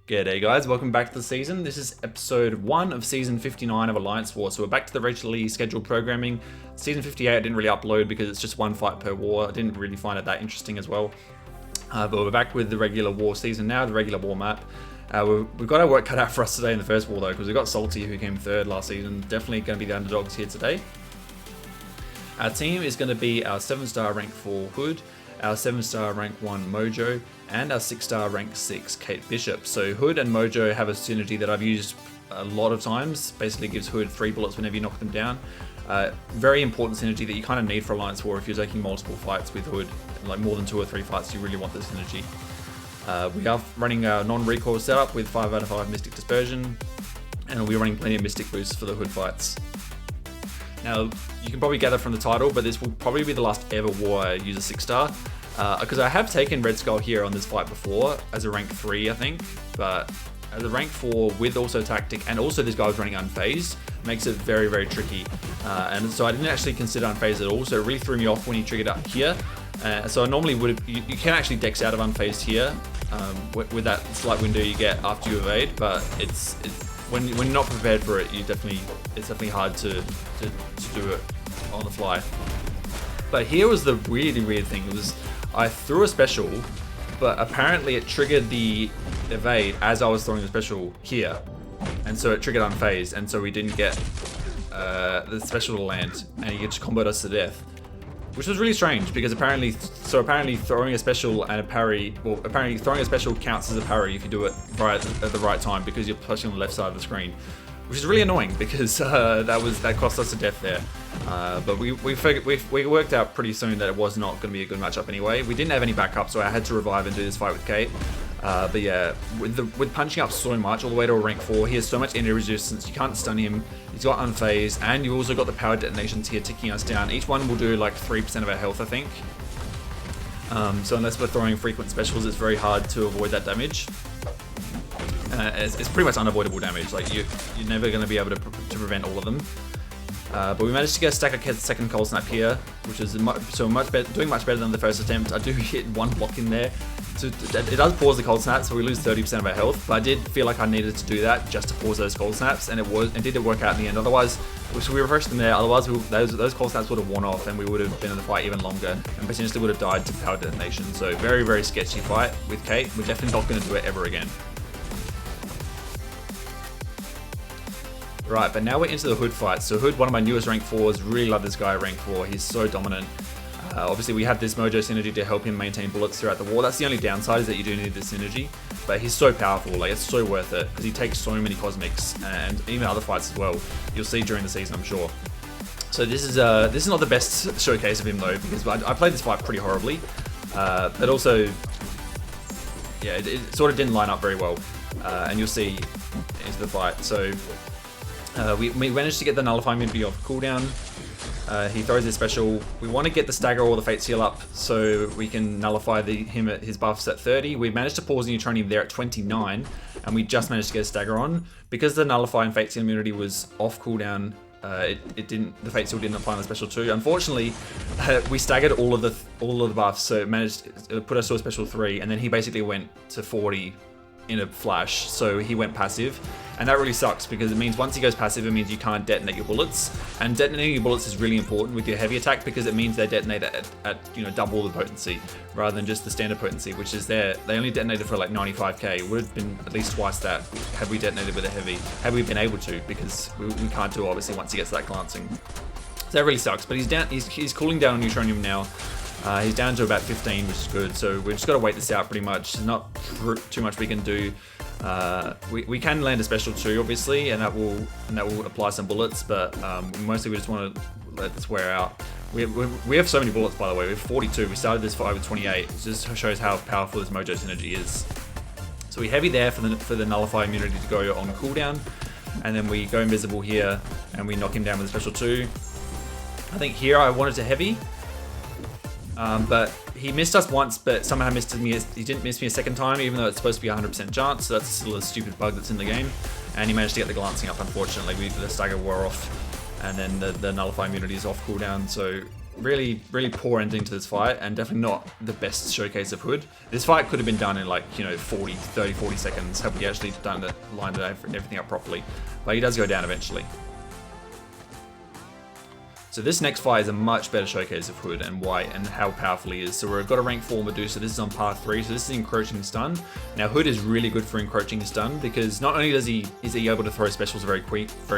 G'day guys, welcome back to the season. This is episode 1 of season 59 of Alliance War. So we're back to the regularly scheduled programming. Season 58 I didn't really upload because it's just one fight per war. I didn't really find it that interesting as well. But we're back with the regular war season now, the regular war map. We've got our work cut out for us today in the first war though, because we've got Salty who came third last season. Definitely going to be the underdogs here today. Our team is going to be our 7-star rank 4 Hood, our 7-star rank 1 Mojo, and our 6-star rank 6 Kate Bishop. So Hood and Mojo have a synergy that I've used a lot of times. Basically gives Hood 3 bullets whenever you knock them down. Very important synergy that you kind of need for Alliance War if you're taking multiple fights with Hood. Like more than 2 or 3 fights, you really want this synergy. We are running a non-recoil setup with 5 out of 5 Mystic Dispersion, and we're running plenty of Mystic boosts for the Hood fights. Now, you can probably gather from the title, but this will probably be the last ever war I use a 6-star. Because I have taken Red Skull here on this fight before, as a rank 3 I think, but as a rank 4 with also Tactic, and also this guy was running Unfazed, makes it very, very tricky. And so I didn't actually consider Unfazed at all, so it really threw me off when he triggered up here. So I normally would have, you can actually dex out of Unfazed here, with that slight window you get after you evade, but it's when you're not prepared for it, it's definitely hard to do it on the fly. But here was the really weird thing. It was, I threw a special, but apparently it triggered the evade as I was throwing the special here, and so it triggered Unfazed, and so we didn't get the special to land, and he just comboed us to death. Which was really strange because apparently throwing a special and a parry, well, apparently throwing a special counts as a parry if you do it right at the right time because you're pushing on the left side of the screen, which is really annoying because that cost us a death there. But we worked out pretty soon that it was not going to be a good matchup anyway. We didn't have any backup, so I had to revive and do this fight with Kate. But yeah, with punching up so much all the way to a rank 4, he has so much energy resistance, you can't stun him, he's got Unfazed, and you've also got the power detonations here ticking us down. Each one will do like 3% of our health, I think. So unless we're throwing frequent specials, it's very hard to avoid that damage. It's pretty much unavoidable damage, like you're never going to be able to prevent all of them. But we managed to get a stack of second cold snap here, which is doing much better than the first attempt. I do hit one block in there. So it does pause the cold snaps, so we lose 30% of our health, but I did feel like I needed to do that just to pause those cold snaps, and it did work out in the end. Otherwise, so we refreshed them there, otherwise those cold snaps would have worn off and we would have been in the fight even longer and potentially would have died to power detonation. So very, very sketchy fight with Kate. We're definitely not going to do it ever again. Right, but now we're into the Hood fight. So Hood, one of my newest rank 4s, really love this guy at rank 4. He's so dominant. Obviously we have this Mojo synergy to help him maintain bullets throughout the war. That's the only downside, is that you do need this synergy. But he's so powerful, like it's so worth it, because he takes so many cosmics, and even other fights as well. You'll see during the season, I'm sure. So this is not the best showcase of him though, because I played this fight pretty horribly. But also, yeah, it sort of didn't line up very well. And you'll see into the fight. So we managed to get the Nullify immunity off cooldown. He throws his special. We want to get the stagger or the fate seal up so we can nullify him at his buffs at 30. We managed to pause the neutronium there at 29, and we just managed to get a stagger on. Because the nullify and fate seal immunity was off cooldown, the fate seal didn't apply on the special too. Unfortunately, we staggered all of the buffs, so it managed to put us to a special 3, and then he basically went to 40 in a flash, so he went passive, and that really sucks because it means once he goes passive, it means you can't detonate your bullets, and detonating your bullets is really important with your heavy attack because it means they detonate at double the potency rather than just the standard potency, which is they only detonated for like 95k. It would have been at least twice that had we detonated with a heavy, had we been able to, because we can't do obviously once he gets that glancing. So that really sucks, but he's cooling down on neutronium now. He's down to about 15, which is good, so we've just got to wait this out pretty much. There's not too much we can do. We can land a special too, obviously, and that will apply some bullets, but mostly we just want to let this wear out. We have so many bullets, by the way. We have 42. We started this fight with 28. It just shows how powerful this Mojo synergy is. So we heavy there for the Nullify immunity to go on cooldown, and then we go invisible here, and we knock him down with a special 2. I think here I wanted to heavy. But he missed us once, but somehow he didn't miss me a second time, even though it's supposed to be a 100% chance, so that's still a stupid bug that's in the game. And he managed to get the glancing up, unfortunately. The stagger wore off, and then the nullify immunity is off cooldown, so really poor ending to this fight, and definitely not the best showcase of Hood. This fight could have been done in like, you know, 40 seconds had we actually lined everything up properly. But he does go down eventually. So this next fight is a much better showcase of Hood and why and how powerful he is. So we've got a rank 4 Medusa. This is on par 3, so this is encroaching stun. Now Hood is really good for encroaching stun because not only is he able to throw specials very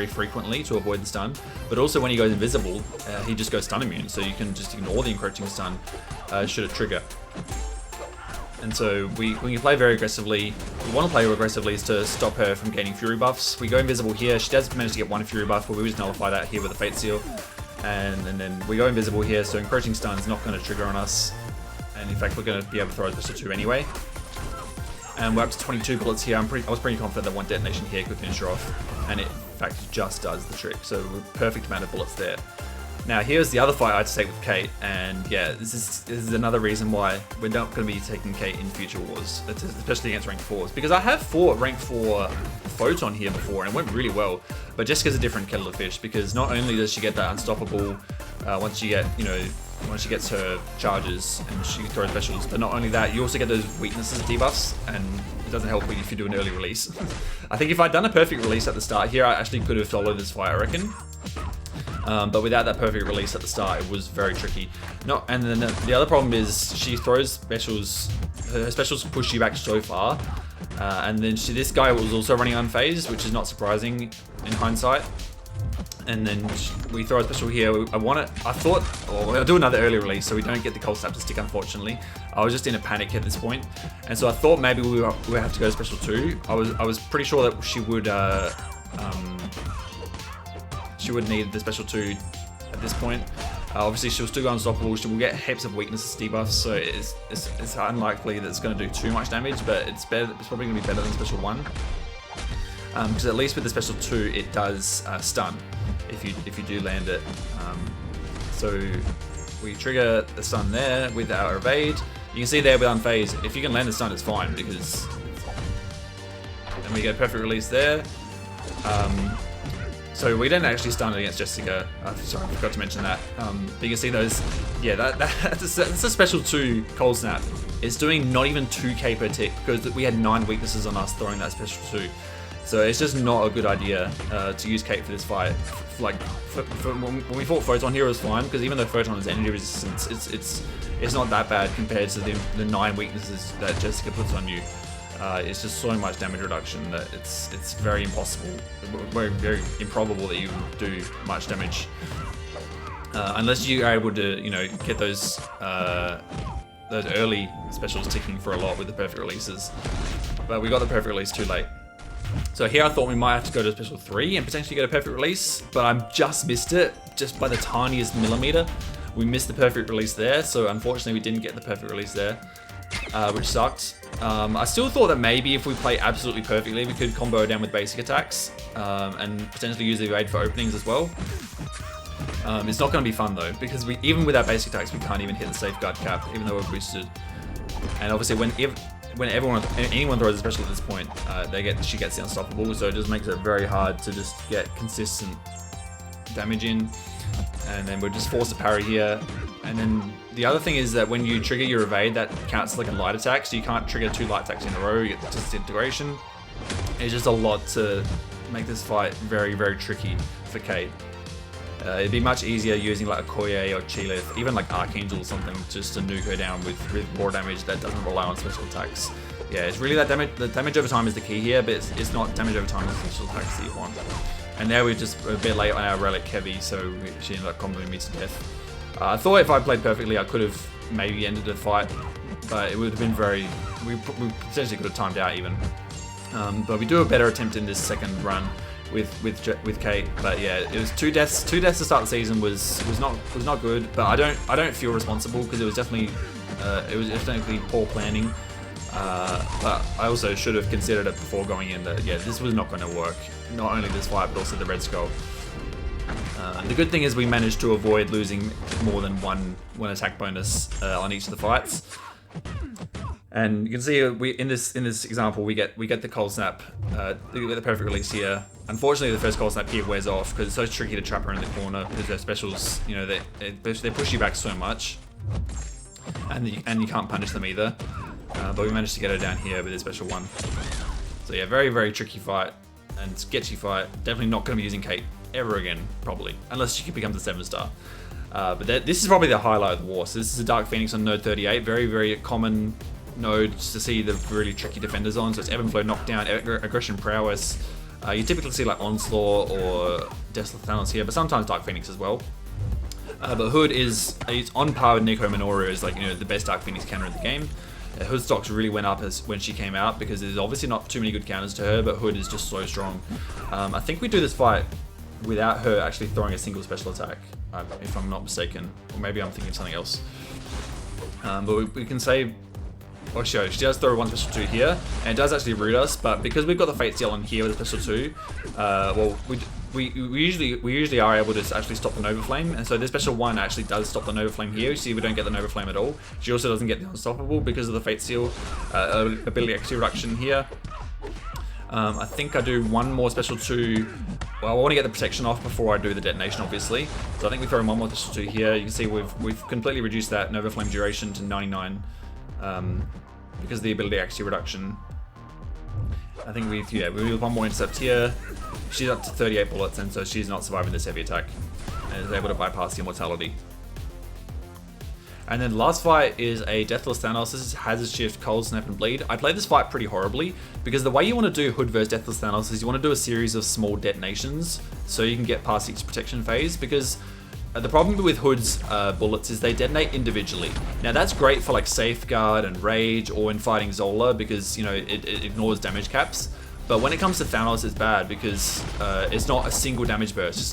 frequently to avoid the stun, but also when he goes invisible, he just goes stun immune. So you can just ignore the encroaching stun should it trigger. And so when you play very aggressively, we want to play aggressively is to stop her from gaining fury buffs. We go invisible here. She does manage to get 1 fury buff, but we just nullify that here with a Fate Seal. And then we go invisible here, so encroaching stun is not going to trigger on us. And in fact, we're going to be able to throw a special 2 anyway. And we're up to 22 bullets here. I was pretty confident that 1 detonation here could finish her off. And it, in fact, just does the trick. So perfect amount of bullets there. Now here's the other fight I had to take with Kate, and yeah, this is another reason why we're not going to be taking Kate in future wars, especially against rank 4s, because I have fought rank 4 Photon here before and it went really well, but Jessica's a different kettle of fish because not only does she get that unstoppable once she gets her charges and she throws specials, but not only that, you also get those weaknesses debuffs, and it doesn't help if you do an early release. I think if I'd done a perfect release at the start here, I actually could have followed this fight, I reckon. But without that perfect release at the start, it was very tricky. And then the other problem is she throws specials. Her specials push you back so far, and then this guy was also running unfazed, which is not surprising in hindsight. And then we throw a special here. I thought, I'll do another early release so we don't get the cold snap to stick. Unfortunately, I was just in a panic at this point, and so I thought maybe we would have to go special 2. I was pretty sure that she would. She would need the special 2 at this point. Obviously, she'll still go unstoppable. She will get heaps of weaknesses debuffs, so it's unlikely that it's going to do too much damage, but it's probably going to be better than special 1. Because at least with the special 2, it does stun if you do land it. So we trigger the stun there with our evade. You can see there with unfazed, if you can land the stun, it's fine because. And we get a perfect release there. So we didn't actually stun it against Jessica. Sorry, I forgot to mention that. But you can see those. Yeah, that's a special 2 cold snap. It's doing not even 2k per tick because we had 9 weaknesses on us throwing that special 2. So it's just not a good idea to use Kate for this fight. Like when we fought Photon here, it was fine because even though Photon has energy resistance, it's not that bad compared to the 9 weaknesses that Jessica puts on you. It's just so much damage reduction that it's very impossible, very improbable that you do much damage unless you are able to, you know, get those early specials ticking for a lot with the perfect releases. But we got the perfect release too late. So here I thought we might have to go to special 3 and potentially get a perfect release, but I just missed it, just by the tiniest millimeter. We missed the perfect release there, so unfortunately we didn't get the perfect release there, which sucked. I still thought that maybe if we play absolutely perfectly, we could combo down with basic attacks and potentially use the evade for openings as well. It's not going to be fun though, because even with our basic attacks, we can't even hit the safeguard cap, even though we're boosted. And obviously, when anyone throws a special at this point, she gets the unstoppable, so it just makes it very hard to just get consistent damage in. And then we're just forced to parry here. And then the other thing is that when you trigger your evade, that counts like a light attack, so you can't trigger 2 light attacks in a row, you get disintegration. It's just a lot to make this fight very, very tricky for Kate. It'd be much easier using like a Koye or Chilith, even like Archangel or something, just to nuke her down with raw damage that doesn't rely on special attacks. Yeah, it's really that damage. The damage over time is the key here, but it's not damage over time with special attacks that you want. And now we're just a bit late on our relic heavy, so she ended up comboing me to death. I thought if I played perfectly, I could have maybe ended the fight, but it would have been we potentially could have timed out even. But we do a better attempt in this second run with Kate. But yeah, it was 2 deaths. 2 deaths to start the season was not good. But I don't feel responsible because it was definitely poor planning. But I also should have considered it before going in that, yeah, this was not going to work. Not only this fight, but also the Red Skull. The good thing is we managed to avoid losing more than one attack bonus on each of the fights. And you can see we in this example we get the cold snap, we get the perfect release here. Unfortunately, the first cold snap here wears off because it's so tricky to trap her in the corner because their specials, you know, they push you back so much, and you can't punish them either. But we managed to get her down here with a special one. So yeah, very, very tricky fight and sketchy fight. Definitely not going to be using Kate ever again, probably, unless she becomes a 7-star. But this is probably the highlight of the war. So this is a Dark Phoenix on node 38. Very, very common node to see the really tricky defenders on. So it's Ebb and Flow, Knockdown, Aggression, Prowess. You typically see like Onslaught or Deathless Thanos here, but sometimes Dark Phoenix as well. But Hood is on par with Nico Minoru as, like, you know, the best Dark Phoenix counter in the game. Hood stocks really went up when she came out because there's obviously not too many good counters to her, but Hood is just so strong. I think we do this fight without her actually throwing a single special attack, if I'm not mistaken, or maybe I'm thinking something else. But we can say, oh, sure, she does throw one special 2 here, and it does actually root us, but because we've got the Fate Seal on here with a special 2, well, we usually are able to actually stop the Nova Flame, and so this special 1 actually does stop the Nova Flame here. You see we don't get the Nova Flame at all. She also doesn't get the Unstoppable because of the Fate Seal ability XP reduction here. I think I do one more special 2. Well, I want to get the protection off before I do the detonation, obviously. So I think we throw one more special 2 here. You can see we've completely reduced that Nova Flame duration to 99 because of the ability XP reduction. I think we have one more intercept here. She's up to 38 bullets, and so she's not surviving this heavy attack and is able to bypass the immortality. And then the last fight is a Deathless Thanos. This is Hazard Shift, Cold Snap, and Bleed. I played this fight pretty horribly because the way you want to do Hood versus Deathless Thanos is you want to do a series of small detonations so you can get past each protection phase, because the problem with Hood's bullets is they detonate individually. Now that's great for like Safeguard and Rage or in fighting Zola because, you know, it ignores damage caps. But when it comes to Thanos, it's bad because it's not a single damage burst. It's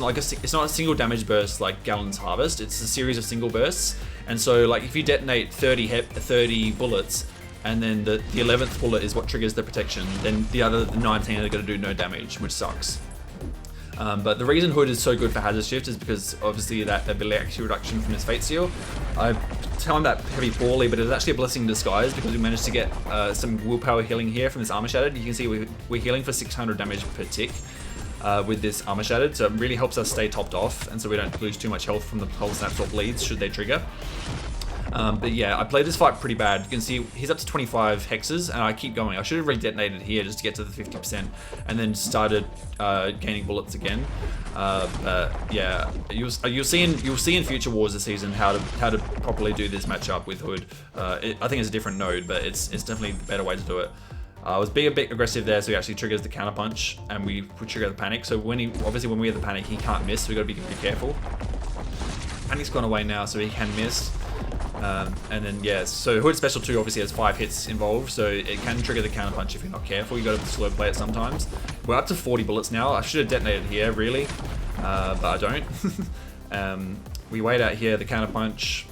not a single damage burst like Gallon's Harvest. It's a series of single bursts. And so, like, if you detonate 30 bullets, and then the 11th bullet is what triggers the protection, then the other 19 are going to do no damage, which sucks. But the reason Hood is so good for Hazard Shift is because obviously that ability XP reduction from his Fate Seal. I timed that heavy poorly, but it was actually a blessing in disguise because we managed to get some willpower healing here from this Armor Shattered. You can see we're healing for 600 damage per tick with this Armor Shattered, so it really helps us stay topped off, and so we don't lose too much health from the Cold Snaps or Bleeds should they trigger. But yeah, I played this fight pretty bad. You can see he's up to 25 hexes, and I keep going. I should have re-detonated here just to get to the 50%, and then started gaining bullets again. But yeah, you'll see in future wars this season how to properly do this matchup with Hood. I think it's a different node, but it's definitely the better way to do it. I was being a bit aggressive there, so he actually triggers the counter punch, and we trigger the panic. So when we have the panic, he can't miss. So we got to be careful. Panic's gone away now, so he can miss. And then yeah, so Hood Special 2 obviously has 5 hits involved, so it can trigger the counter punch if you're not careful. You got to slow play it sometimes. We're up to 40 bullets now. I should have detonated here really, but I don't. We wait out here, the counter punch.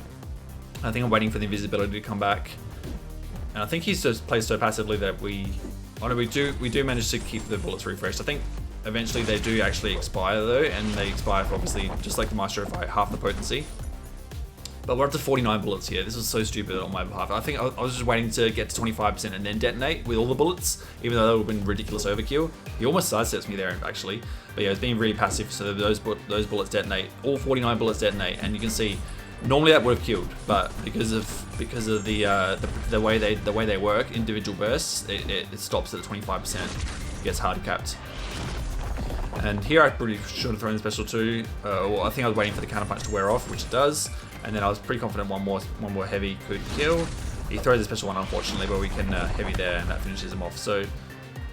I think I'm waiting for the invisibility to come back, and I think he's just plays so passively that we do manage to keep the bullets refreshed. I think eventually they do actually expire though, and they expire for obviously just like the Maestro fight, half the potency. But we're up to 49 bullets here. This was so stupid on my behalf. I think I was just waiting to get to 25% and then detonate with all the bullets, even though that would have been ridiculous overkill. He almost sidesteps me there, actually. But yeah, it's being really passive, so those bullets detonate. All 49 bullets detonate, and you can see normally that would have killed, but because of the way they work, individual bursts, it stops at 25%. Gets hard capped. And here I pretty should have thrown the special 2. Well, I think I was waiting for the counter punch to wear off, which it does. And then I was pretty confident one more heavy could kill. He throws a special 1 unfortunately, but we can heavy there, and that finishes him off. So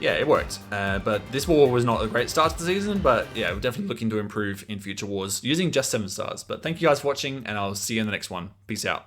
yeah, it worked. But this war was not a great start to the season, but yeah, we're definitely looking to improve in future wars using just 7 stars. But thank you guys for watching, and I'll see you in the next one. Peace out.